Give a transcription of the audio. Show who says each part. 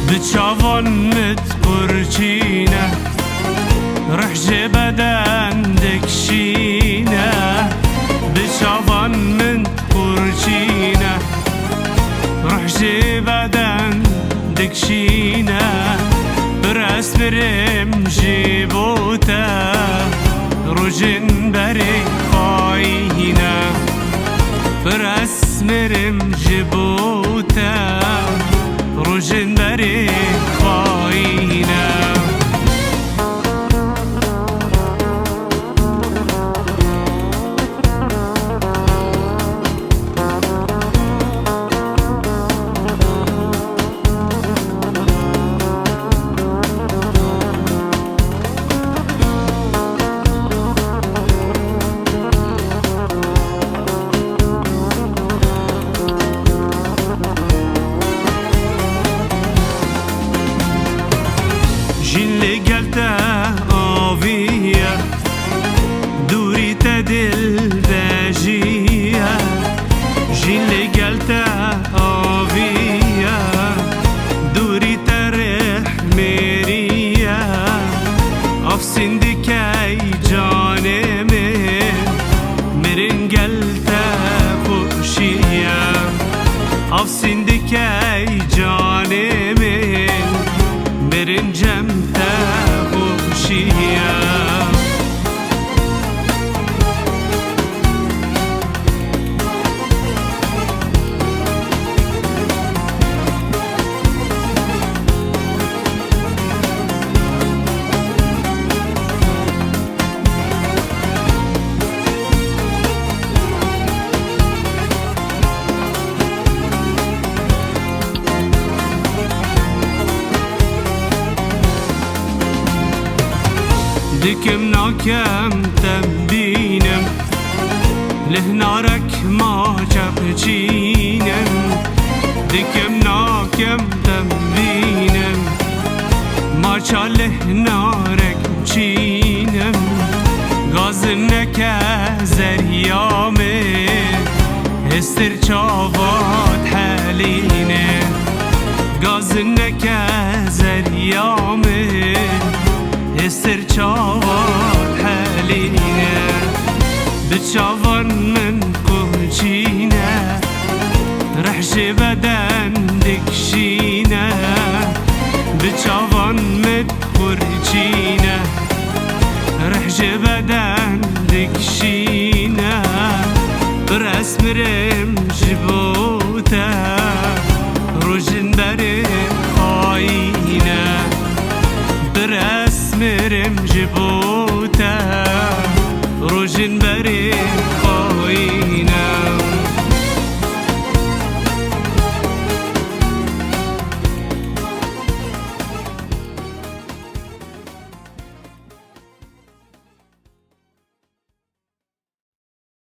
Speaker 1: بچاوان متقرچینه رحج بدن دکشینه بچاوان متقرچینه رحج بدن دکشینه برس برم جیبوته روژن بری خاینه برس مرم جیبوته روژن بری خاینه جن لقلته آویه دوری تدل باجیه جن لقلته آویه دوری ترح میریه افسین دکی جانمه مرن قلته خوشیه افسین دکی جانمه مرن جمته خوشیه دكم ناكم تبينم لهنارك ما جبجينم دكم ناكم تبينم ما شاله نارك جينم غازنك زريامي استر چاوات حالينه غازنك زريامي استر چاوات حالینه بچاوان من کوچینه رحش بدن دکشینه بچاوان من کوچینه رحش بدن دکشینه برس مرم جبو